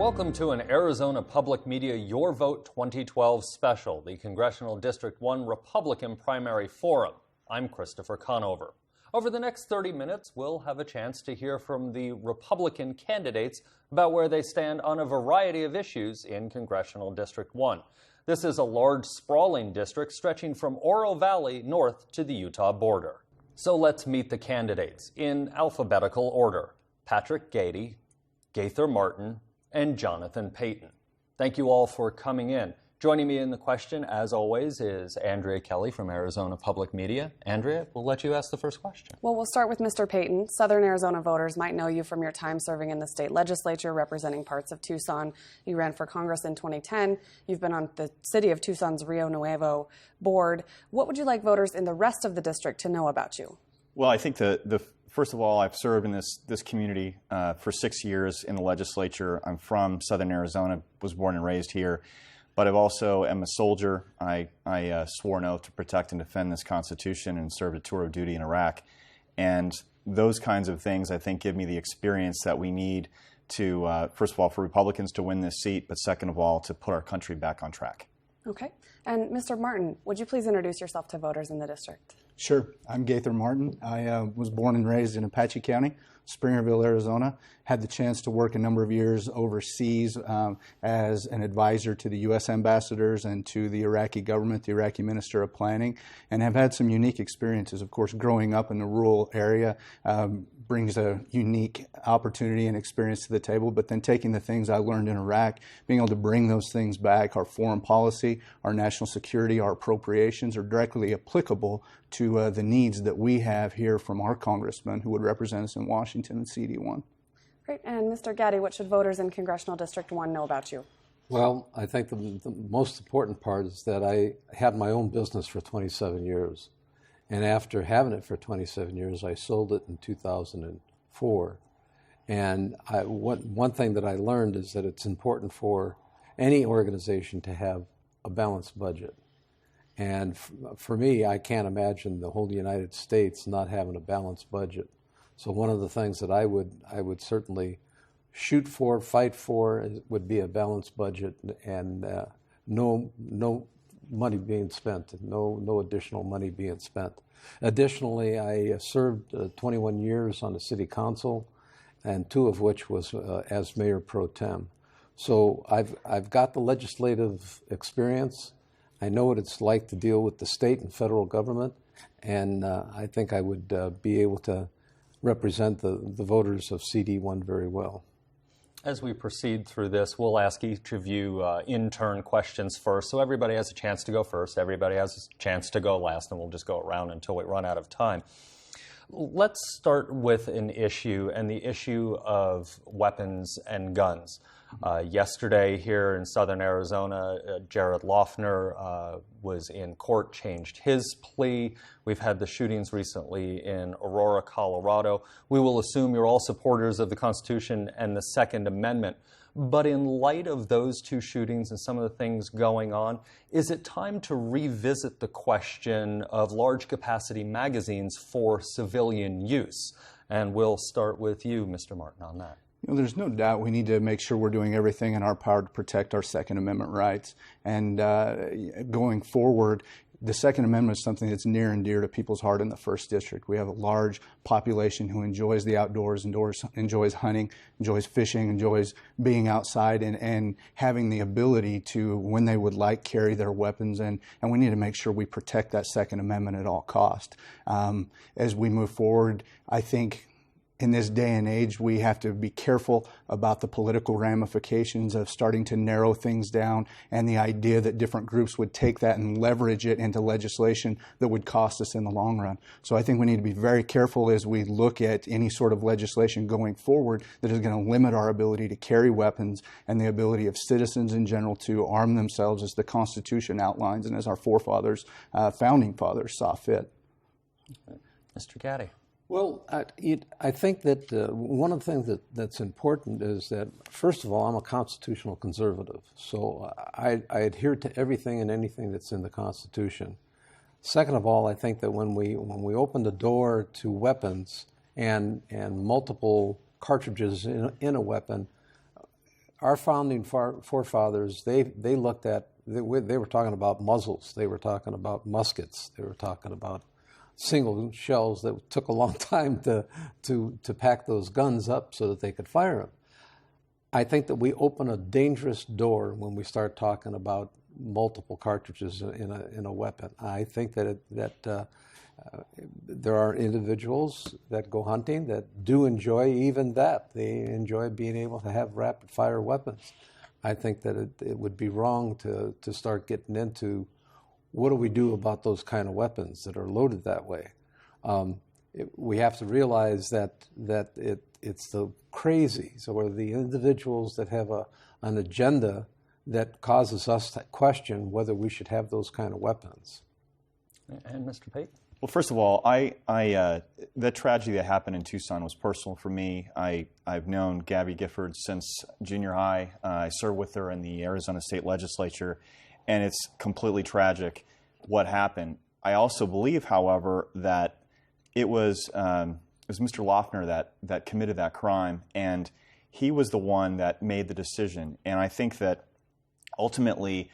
Welcome to an Arizona Public Media Your Vote 2012 special, the Congressional District 1 Republican Primary Forum. I'm Christopher Conover. Over the next 30 minutes, we'll have a chance to hear from the Republican candidates about where they stand on a variety of issues in Congressional District 1. This is a large, sprawling district stretching from Oro Valley north to the Utah border. So let's meet the candidates in alphabetical order: Patrick Gady, Gaither Martin, and Jonathan Payton. Thank you all for coming in. Joining me in the question, as always, is Andrea Kelly from Arizona Public Media. Andrea, we'll let you ask the first question. Well, we'll start with Mr. Payton. Southern Arizona voters might know you from your time serving in the state legislature, representing parts of Tucson. You ran for Congress in 2010. You've been on the City of Tucson's Rio Nuevo board. What would you like voters in the rest of the district to know about you? Well, I think first of all, I've served in this community for 6 years in the legislature. I'm from Southern Arizona, was born and raised here, but I've also am a soldier. I swore an oath to protect and defend this Constitution and served a tour of duty in Iraq. And those kinds of things, I think, give me the experience that we need to, first of all, for Republicans to win this seat, but second of all, to put our country back on track. Okay. And Mr. Martin, would you please introduce yourself to voters in the district? Sure. I'm Gaither Martin. I was born and raised in Apache County, Springerville, Arizona. Had the chance to work a number of years overseas as an advisor to the U.S. ambassadors and to the Iraqi government, the Iraqi Minister of Planning, and have had some unique experiences. Of course, growing up in the rural area brings a unique opportunity and experience to the table, but then taking the things I learned in Iraq, being able to bring those things back, our foreign policy, our national security, our appropriations are directly applicable to the needs that we have here from our congressmen who would represent us in Washington and CD1. Great. And Mr. Gady, what should voters in Congressional District 1 know about you? Well, I think the most important part is that I had my own business for 27 years. And after having it for 27 years, I sold it in 2004. And one thing that I learned is that it's important for any organization to have a balanced budget. And for me, I can't imagine the whole United States not having a balanced budget. So one of the things that I would certainly shoot for, fight for, would be a balanced budget and no money being spent, no additional money being spent. Additionally, I served 21 years on the city council, and 2 of which was as mayor pro tem. So I've got the legislative experience. I know what it's like to deal with the state and federal government, and I think I would be able to represent the voters of CD1 very well. As we proceed through this, we'll ask each of you in turn questions first, so everybody has a chance to go first, everybody has a chance to go last, and we'll just go around until we run out of time. Let's start with an issue, and the issue of weapons and guns. Yesterday here in Southern Arizona, Jared Loughner was in court, changed his plea. We've had the shootings recently in Aurora, Colorado. We will assume you're all supporters of the Constitution and the Second Amendment. But in light of those 2 shootings and some of the things going on, is it time to revisit the question of large capacity magazines for civilian use? And we'll start with you, Mr. Martin, on that. There's no doubt we need to make sure we're doing everything in our power to protect our Second Amendment rights. And going forward, the Second Amendment is something that's near and dear to people's heart in the 1st District. We have a large population who enjoys the outdoors, enjoys hunting, enjoys fishing, enjoys being outside and having the ability to, when they would like, carry their weapons. And we need to make sure we protect that Second Amendment at all costs. As we move forward, I think in this day and age, we have to be careful about the political ramifications of starting to narrow things down and the idea that different groups would take that and leverage it into legislation that would cost us in the long run. So I think we need to be very careful as we look at any sort of legislation going forward that is going to limit our ability to carry weapons and the ability of citizens in general to arm themselves as the Constitution outlines and as our forefathers, founding fathers, saw fit. Mr. Gady. Well, I think that one of the things that's important is that, first of all, I'm a constitutional conservative, so I adhere to everything and anything that's in the Constitution. Second of all, I think that when we open the door to weapons and multiple cartridges in a weapon our founding forefathers, they looked at, they were talking about muzzles, they were talking about muskets, they were talking about single shells that took a long time to pack those guns up so that they could fire them. I think that we open a dangerous door when we start talking about multiple cartridges in a weapon. I think that there are individuals that go hunting that do enjoy even that. They enjoy being able to have rapid fire weapons. I think that it would be wrong to start getting into what do we do about those kind of weapons that are loaded that way. We have to realize that it's the crazies or the individuals that have an agenda that causes us to question whether we should have those kind of weapons. And Mr. Pate? Well, first of all, the tragedy that happened in Tucson was personal for me. I've known Gabby Gifford since junior high. I served with her in the Arizona State Legislature, and it's completely tragic what happened. I also believe, however, that it was Mr. Loeffner that committed that crime, and he was the one that made the decision. And I think that ultimately,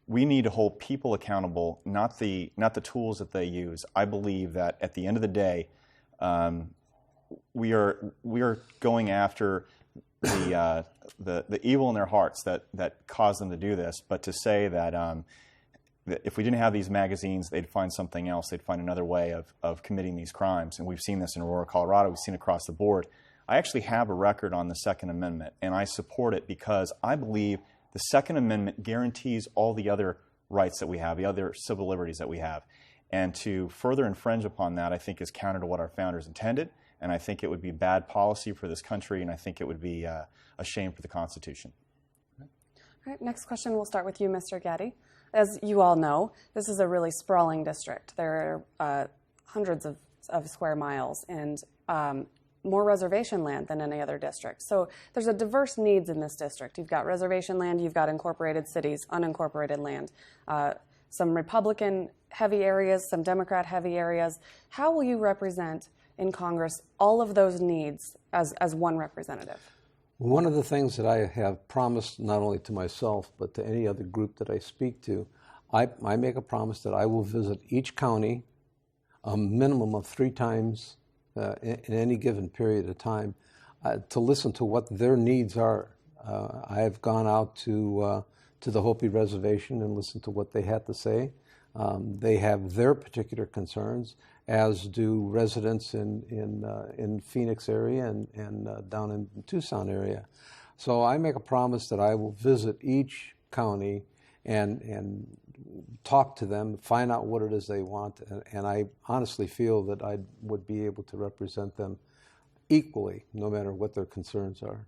we need to hold people accountable, not the tools that they use. I believe that at the end of the day, we are going after the evil in their hearts that caused them to do this. But to say that if we didn't have these magazines, they'd find something else. They'd find another way of committing these crimes. And we've seen this in Aurora, Colorado. We've seen it across the board. I actually have a record on the Second Amendment, and I support it because I believe the Second Amendment guarantees all the other rights that we have, the other civil liberties that we have. And to further infringe upon that, I think, is counter to what our founders intended, and I think it would be bad policy for this country, and I think it would be a shame for the Constitution. All right, next question, we'll start with you, Mr. Gaddy. As you all know, this is a really sprawling district. There are hundreds of square miles and more reservation land than any other district. So there's a diverse needs in this district. You've got reservation land, you've got incorporated cities, unincorporated land, some Republican heavy areas, some Democrat heavy areas. How will you represent in Congress all of those needs as one representative? One of the things that I have promised not only to myself but to any other group that I speak to, I make a promise that I will visit each county a minimum of 3 times in any given period of time to listen to what their needs are. I have gone out to the Hopi Reservation and listened to what they had to say. They have their particular concerns, as do residents in Phoenix area and down in Tucson area. So I make a promise that I will visit each county and talk to them, find out what it is they want, and I honestly feel that I would be able to represent them equally, no matter what their concerns are.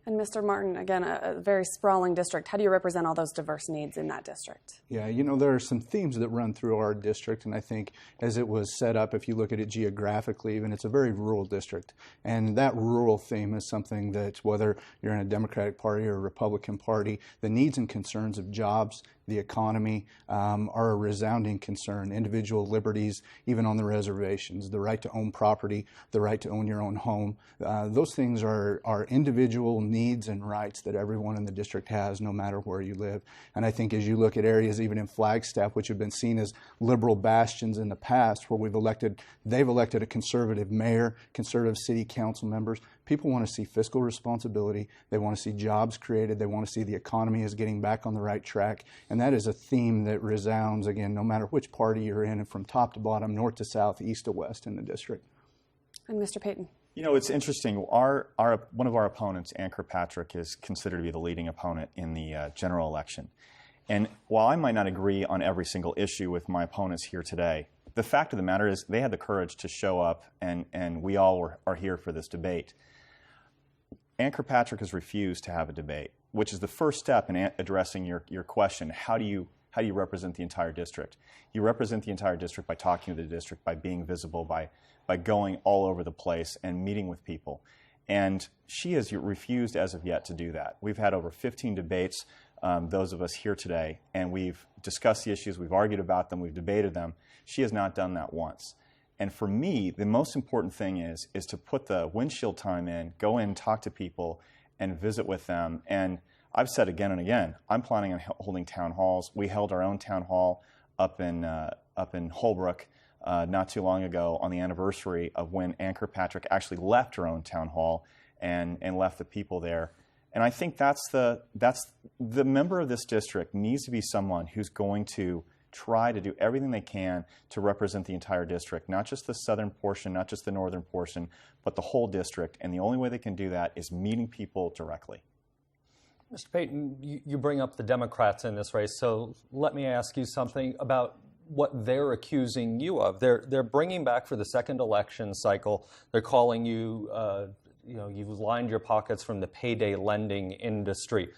And Mr. Martin, again, a very sprawling district. How do you represent all those diverse needs in that district? Yeah, you know, there are some themes that run through our district, and I think as it was set up, if you look at it geographically even, it's a very rural district. And that rural theme is something that, whether you're in a Democratic Party or a Republican Party, the needs and concerns of jobs, the economy are a resounding concern. Individual liberties, even on the reservations, the right to own property, the right to own your own home. Those things are individual needs and rights that everyone in the district has, no matter where you live. And I think as you look at areas even in Flagstaff, which have been seen as liberal bastions in the past, where they've elected a conservative mayor, conservative city council members, people want to see fiscal responsibility. They want to see jobs created. They want to see the economy is getting back on the right track. And that is a theme that resounds, again, no matter which party you're in, and from top to bottom, north to south, east to west in the district. And Mr. Payton. You know, it's interesting. One of our opponents, Ann Kirkpatrick, is considered to be the leading opponent in the general election. And while I might not agree on every single issue with my opponents here today, the fact of the matter is they had the courage to show up, and we all are here for this debate. Ann Kirkpatrick has refused to have a debate, which is the first step in addressing your question. How do you represent the entire district? You represent the entire district by talking to the district, by being visible, by going all over the place and meeting with people. And she has refused as of yet to do that. We've had over 15 debates, those of us here today, and we've discussed the issues, we've argued about them, we've debated them. She has not done that once. And for me, the most important thing is to put the windshield time in, go in, talk to people, and visit with them. And I've said again and again, I'm planning on holding town halls. We held our own town hall up in Holbrook not too long ago on the anniversary of when Ann Kirkpatrick actually left her own town hall and left the people there. And I think that's the member of this district needs to be someone who's going to try to do everything they can to represent the entire district, not just the southern portion, not just the northern portion, but the whole district. And the only way they can do that is meeting people directly. Mr. Payton, you bring up the Democrats in this race, so let me ask you something about what they're accusing you of. They're bringing back for the second election cycle. They're calling you, you've lined your pockets from the payday lending industry.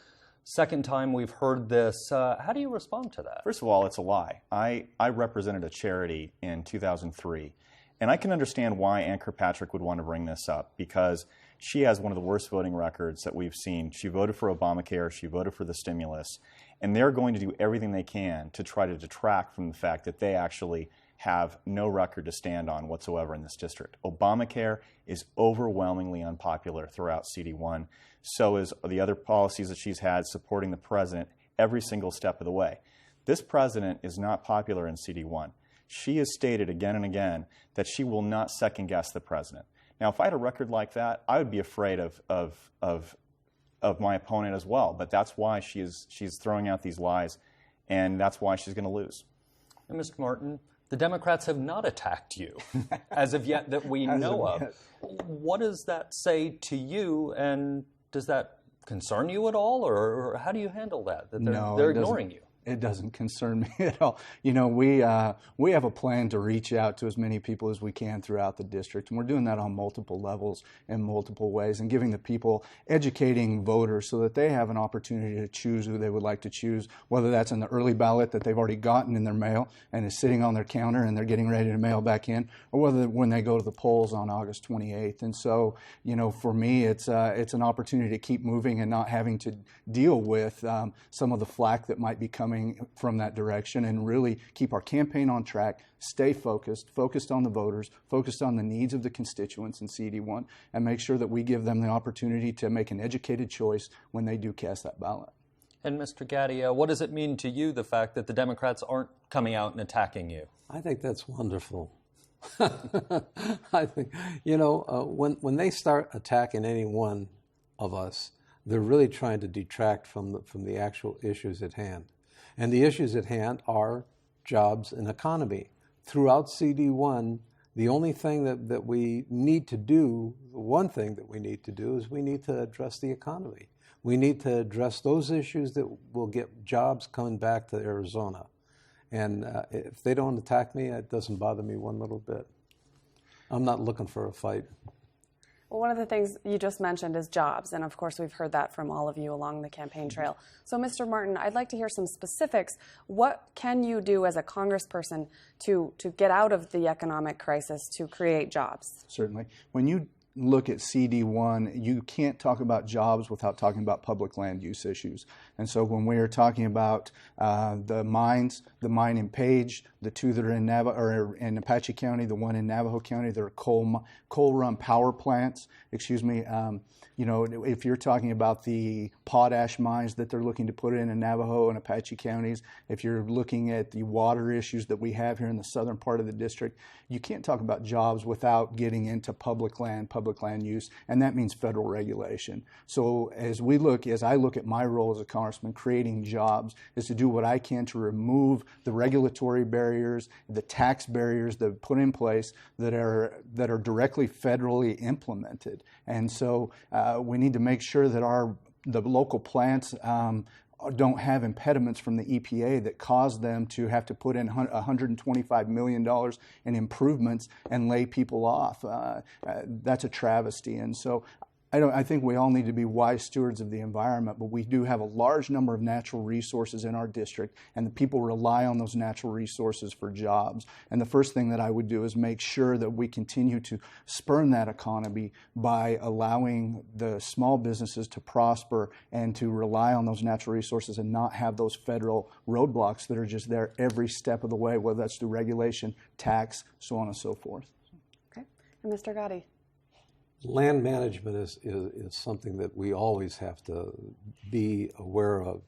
Second time we've heard this. How do you respond to that? First of all, it's a lie. I represented a charity in 2003, and I can understand why Ann Kirkpatrick would want to bring this up, because she has one of the worst voting records that we've seen. She voted for Obamacare, she voted for the stimulus, and they're going to do everything they can to try to detract from the fact that they actually have no record to stand on whatsoever in this district. Obamacare is overwhelmingly unpopular throughout CD1. So is the other policies that she's had supporting the president every single step of the way. This president is not popular in CD1. She has stated again and again that she will not second guess the president. Now, if I had a record like that, I would be afraid of my opponent as well. But that's why she's throwing out these lies, and that's why she's going to lose. And Mr. Martin, the Democrats have not attacked you as of yet that we know of. What does that say to you, and does that concern you at all, or how do you handle that? That they're ignoring you? It doesn't concern me at all. You know, we have a plan to reach out to as many people as we can throughout the district, and we're doing that on multiple levels in multiple ways, and giving the people, educating voters so that they have an opportunity to choose who they would like to choose, whether that's in the early ballot that they've already gotten in their mail and is sitting on their counter and they're getting ready to mail back in, or whether when they go to the polls on August 28th. And so, you know, for me, it's an opportunity to keep moving and not having to deal with some of the flack that might be coming from that direction, and really keep our campaign on track, stay focused on the voters, focused on the needs of the constituents in CD1, and make sure that we give them the opportunity to make an educated choice when they do cast that ballot. And Mr. Gaddy, what does it mean to you, the fact that the Democrats aren't coming out and attacking you? I think that's wonderful. I think, when they start attacking any one of us, they're really trying to detract from the actual issues at hand. And the issues at hand are jobs and economy. Throughout CD1, the only thing that we need to do, the one thing that we need to do is we need to address the economy. We need to address those issues that will get jobs coming back to Arizona. And if they don't attack me, it doesn't bother me one little bit. I'm not looking for a fight. Well, one of the things you just mentioned is jobs, and of course we've heard that from all of you along the campaign trail. So, Mr. Martin, I'd like to hear some specifics. What can you do as a congressperson to get out of the economic crisis to create jobs? Certainly. When you look at CD1, you can't talk about jobs without talking about public land use issues. And so when we are talking about the mines, the mine in Page, the two that are in Apache County, the one in Navajo County, they're coal-run power plants. If you're talking about the potash mines that they're looking to put in Navajo and Apache counties, if you're looking at the water issues that we have here in the southern part of the district, you can't talk about jobs without getting into public land use, and that means federal regulation. So as I look at my role as a congressman, creating jobs is to do what I can to remove the regulatory barriers, the tax barriers that are put in place that are directly federally implemented. And so we need to make sure that the local plants don't have impediments from the EPA that cause them to have to put in $125 million in improvements and lay people off. That's a travesty. And so I think we all need to be wise stewards of the environment, but we do have a large number of natural resources in our district, and the people rely on those natural resources for jobs. And the first thing that I would do is make sure that we continue to spurn that economy by allowing the small businesses to prosper and to rely on those natural resources and not have those federal roadblocks that are just there every step of the way, whether that's through regulation, tax, so on and so forth. Okay. And Mr. Gotti? Land management is something that we always have to be aware of.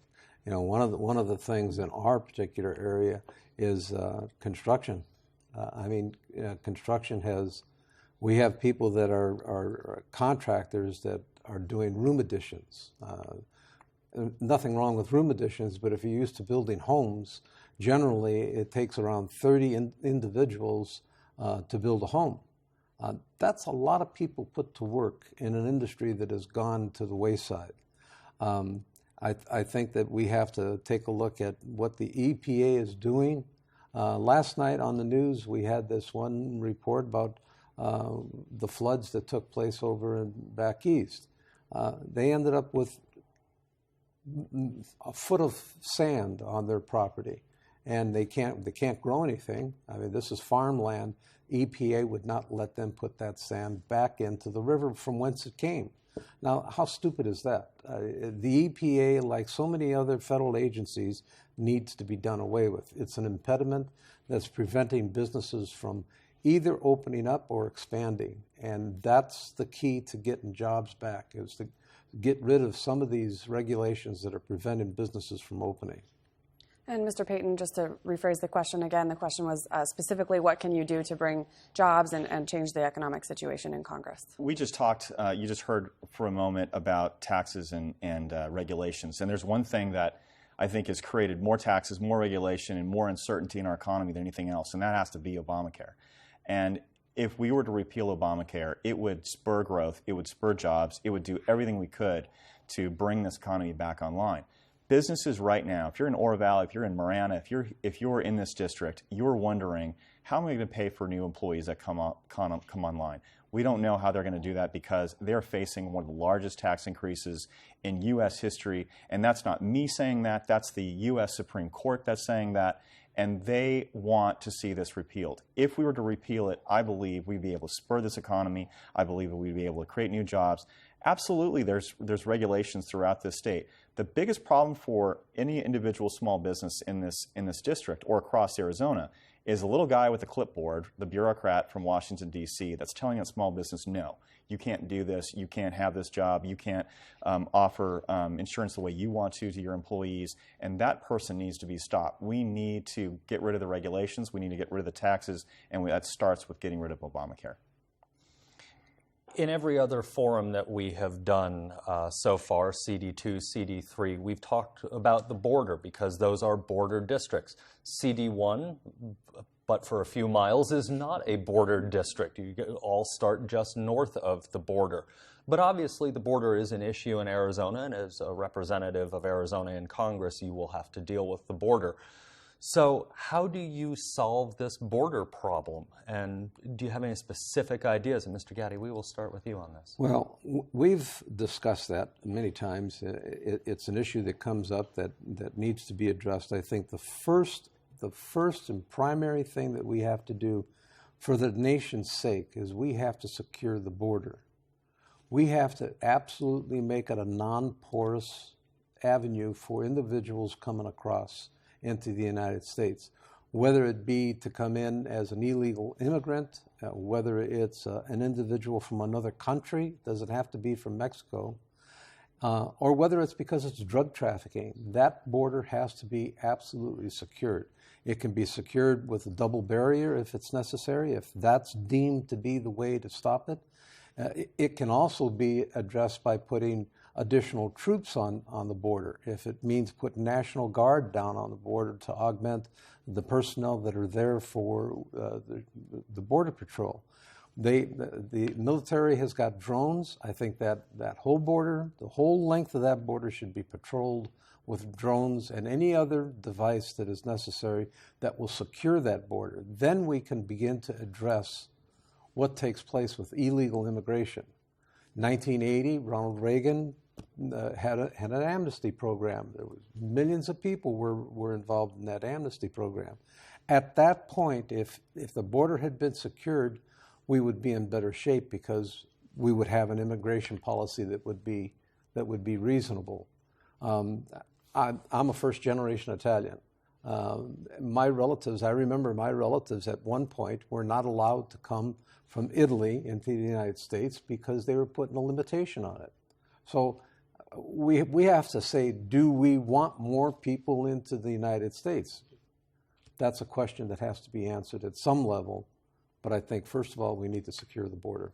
You know, one of the things in our particular area is construction. Construction we have people that are contractors that are doing room additions. Nothing wrong with room additions, but if you're used to building homes, generally it takes around 30 individuals to build a home. That's a lot of people put to work in an industry that has gone to the wayside. I think that we have to take a look at what the EPA is doing. Last night on the news, we had this one report about the floods that took place over back east. They ended up with a foot of sand on their property, and they can't grow anything. I mean, this is farmland. EPA would not let them put that sand back into the river from whence it came. Now, how stupid is that? The EPA, like so many other federal agencies, needs to be done away with. It's an impediment that's preventing businesses from either opening up or expanding. And that's the key to getting jobs back, is to get rid of some of these regulations that are preventing businesses from opening. And Mr. Payton, just to rephrase the question again, the question was specifically what can you do to bring jobs and change the economic situation in Congress? We just talked, you just heard for a moment about taxes and regulations. And there's one thing that I think has created more taxes, more regulation, and more uncertainty in our economy than anything else, and that has to be Obamacare. And if we were to repeal Obamacare, it would spur growth, it would spur jobs, it would do everything we could to bring this economy back online. Businesses right now, if you're in Oro Valley, if you're in Marana, if you're in this district, you're wondering, how am I going to pay for new employees that come online? We don't know how they're going to do that because they're facing one of the largest tax increases in U.S. history. And that's not me saying that. That's the U.S. Supreme Court that's saying that. And they want to see this repealed. If we were to repeal it, I believe we'd be able to spur this economy. I believe that we'd be able to create new jobs. Absolutely, there's regulations throughout this state. The biggest problem for any individual small business in this district or across Arizona is a little guy with a clipboard, the bureaucrat from Washington, D.C., that's telling a small business, no, you can't do this, you can't have this job, you can't offer insurance the way you want to your employees, and that person needs to be stopped. We need to get rid of the regulations, we need to get rid of the taxes, and that starts with getting rid of Obamacare. In every other forum that we have done so far, CD2, CD3, we've talked about the border because those are border districts. CD1, but for a few miles, is not a border district. You all start just north of the border. But obviously the border is an issue in Arizona, and as a representative of Arizona in Congress, you will have to deal with the border. So how do you solve this border problem? And do you have any specific ideas? And Mr. Gadde, we will start with you on this. Well, we've discussed that many times. It's an issue that comes up that needs to be addressed. I think the first and primary thing that we have to do for the nation's sake is we have to secure the border. We have to absolutely make it a non-porous avenue for individuals coming across into the United States, whether it be to come in as an illegal immigrant, whether it's an individual from another country, doesn't have to be from Mexico, or whether it's because it's drug trafficking. That border has to be absolutely secured. It can be secured with a double barrier if it's necessary, if that's deemed to be the way to stop it. It can also be addressed by putting additional troops on the border. If it means putting National Guard down on the border to augment the personnel that are there for the Border Patrol. The military has got drones. I think that whole border, the whole length of that border should be patrolled with drones and any other device that is necessary that will secure that border. Then we can begin to address what takes place with illegal immigration. 1980, Ronald Reagan had an amnesty program. There was millions of people were involved in that amnesty program. At that point, if the border had been secured, we would be in better shape because we would have an immigration policy that would be reasonable. I'm a first-generation Italian. My relatives, I remember my relatives at one point were not allowed to come from Italy into the United States because they were putting a limitation on it. So we have to say, do we want more people into the United States? That's a question that has to be answered at some level. But I think, first of all, we need to secure the border.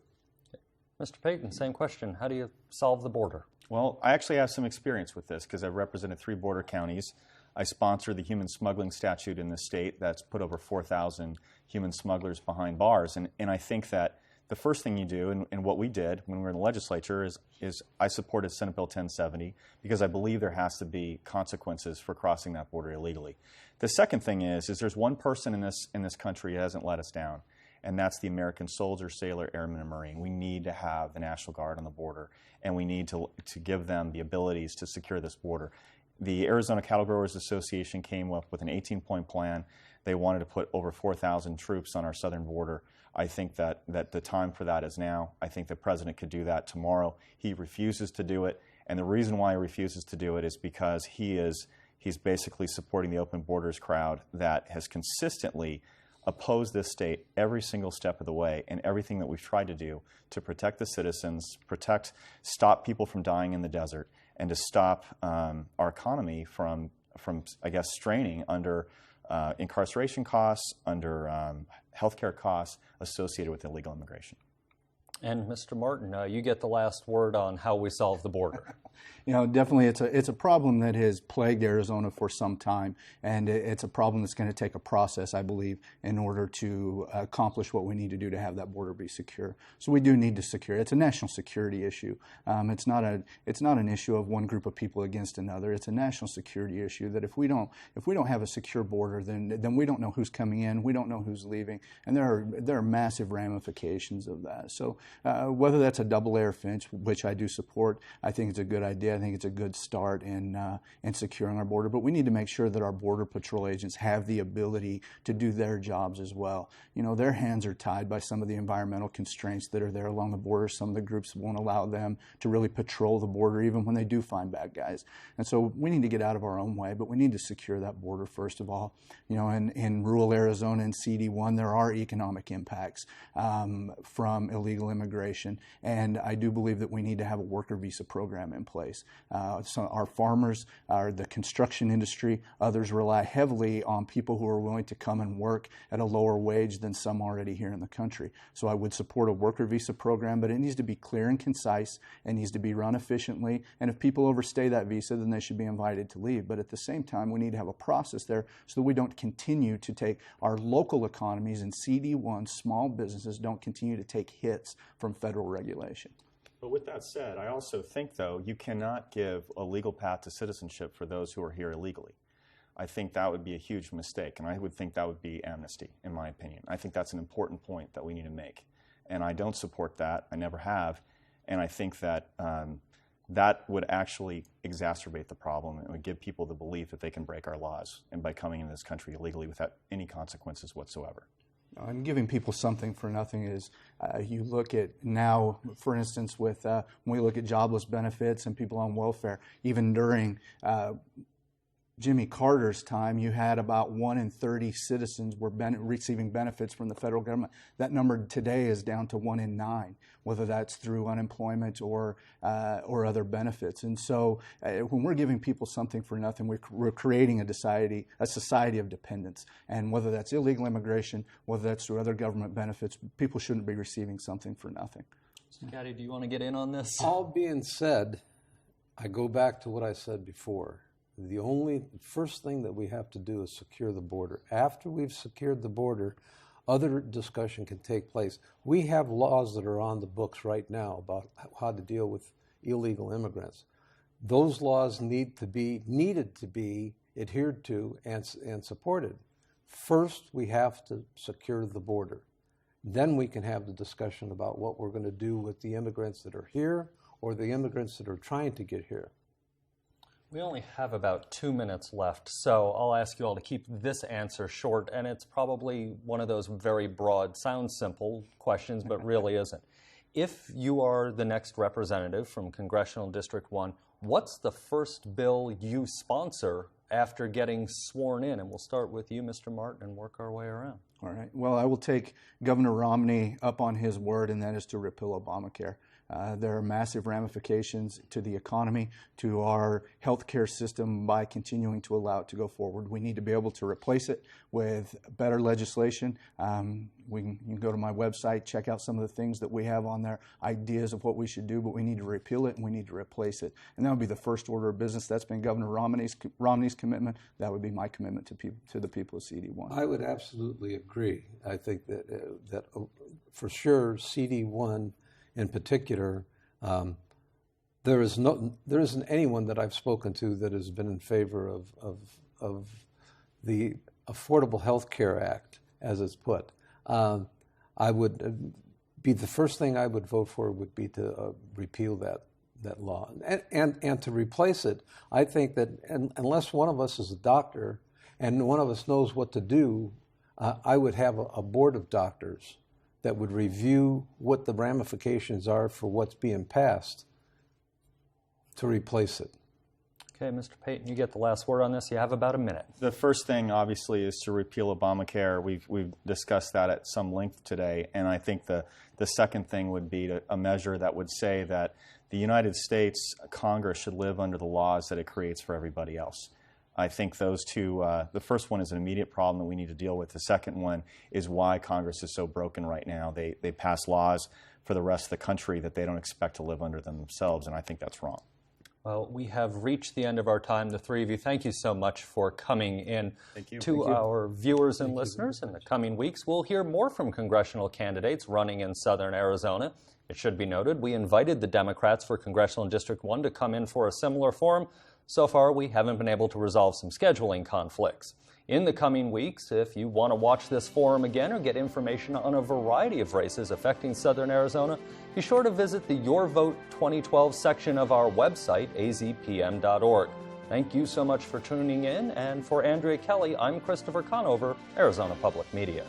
Mr. Payton, same question. How do you solve the border? Well, I actually have some experience with this because I've represented 3 border counties. I sponsor the human smuggling statute in the state that's put over 4,000 human smugglers behind bars. And I think that the first thing you do, and what we did when we were in the legislature, is I supported Senate Bill 1070 because I believe there has to be consequences for crossing that border illegally. The second thing is there's one person in this country who hasn't let us down, and that's the American soldier, sailor, airman, and Marine. We need to have the National Guard on the border, and we need to give them the abilities to secure this border. The Arizona Cattle Growers Association came up with an 18-point plan. They wanted to put over 4,000 troops on our southern border. I think that the time for that is now. I think the president could do that tomorrow. He refuses to do it, and the reason why he refuses to do it is because he's basically supporting the open borders crowd that has consistently opposed this state every single step of the way, and everything that we've tried to do to protect the citizens, stop people from dying in the desert, and to stop our economy from I guess, straining under incarceration costs, under healthcare costs associated with illegal immigration. And Mr. Martin, you get the last word on how we solve the border. Definitely it's a problem that has plagued Arizona for some time, and it's a problem that's going to take a process, I believe, in order to accomplish what we need to do to have that border be secure. So we do need to secure it. It's a national security issue. It's not an issue of one group of people against another. It's a national security issue that if we don't have a secure border, then we don't know who's coming in, we don't know who's leaving, and there are massive ramifications of that. So whether that's a double-layer fence, which I do support, I think it's a good idea. I think it's a good start in securing our border. But we need to make sure that our Border Patrol agents have the ability to do their jobs as well. Their hands are tied by some of the environmental constraints that are there along the border. Some of the groups won't allow them to really patrol the border even when they do find bad guys. And so we need to get out of our own way, but we need to secure that border first of all. In rural Arizona and CD1, there are economic impacts from illegal immigration, and I do believe that we need to have a worker visa program in place. So our farmers, the construction industry, others rely heavily on people who are willing to come and work at a lower wage than some already here in the country. So I would support a worker visa program, but it needs to be clear and concise. It needs to be run efficiently, and if people overstay that visa, then they should be invited to leave. But at the same time, we need to have a process there so that we don't continue to take our local economies and CD1 small businesses don't continue to take hits from federal regulation. But with that said, I also think, though, you cannot give a legal path to citizenship for those who are here illegally. I think that would be a huge mistake, and I would think that would be amnesty, in my opinion. I think that's an important point that we need to make. And I don't support that. I never have. And I think that that would actually exacerbate the problem and would give people the belief that they can break our laws and by coming into this country illegally without any consequences whatsoever. And giving people something for nothing is, you look at now, for instance, with when we look at jobless benefits and people on welfare, even during Jimmy Carter's time, you had about 1 in 30 citizens were receiving benefits from the federal government. That number today is down to 1 in 9, whether that's through unemployment or other benefits. And so when we're giving people something for nothing, we're creating a society of dependence. And whether that's illegal immigration, whether that's through other government benefits, people shouldn't be receiving something for nothing. Scotty, do you want to get in on this? All being said, I go back to what I said before. The first thing that we have to do is secure the border. After we've secured the border, other discussion can take place. We have laws that are on the books right now about how to deal with illegal immigrants. Those laws needed to be adhered to and supported. First, we have to secure the border. Then we can have the discussion about what we're going to do with the immigrants that are here or the immigrants that are trying to get here. We only have about 2 minutes left, so I'll ask you all to keep this answer short, and it's probably one of those very broad, sounds simple questions, but really isn't. If you are the next representative from Congressional District 1, what's the first bill you sponsor after getting sworn in. And we'll start with you, Mr. Martin, and work our way around. All right. Well, I will take Governor Romney up on his word, and that is to repeal Obamacare. There are massive ramifications to the economy, to our healthcare system by continuing to allow it to go forward. We need to be able to replace it with better legislation. You can go to my website, check out some of the things that we have on there, ideas of what we should do, but we need to repeal it and we need to replace it. And that would be the first order of business. That's been Governor Romney's commitment. That would be my commitment to the people of CD1. I would absolutely agree. I think that for sure, CD1 in particular, there isn't anyone that I've spoken to that has been in favor of the Affordable Health Care Act, as it's put. I would be the first thing I would vote for would be to repeal that law and to replace it. I think that unless one of us is a doctor and one of us knows what to do, I would have a board of doctors that would review what the ramifications are for what's being passed to replace it. Okay, Mr. Payton, you get the last word on this. You have about a minute. The first thing, obviously, is to repeal Obamacare. We've discussed that at some length today, and I think the second thing would be a measure that would say that the United States Congress should live under the laws that it creates for everybody else. I think those two, the first one is an immediate problem that we need to deal with. The second one is why Congress is so broken right now. They pass laws for the rest of the country that they don't expect to live under them themselves, and I think that's wrong. Well, we have reached the end of our time. The three of you, thank you so much for coming in. Thank you. To our viewers and listeners. In the coming weeks, we'll hear more from congressional candidates running in southern Arizona. It should be noted, we invited the Democrats for Congressional District 1 to come in for a similar forum. So far, we haven't been able to resolve some scheduling conflicts. In the coming weeks, if you want to watch this forum again or get information on a variety of races affecting southern Arizona, be sure to visit the Your Vote 2012 section of our website, azpm.org. Thank you so much for tuning in, and for Andrea Kelly, I'm Christopher Conover, Arizona Public Media.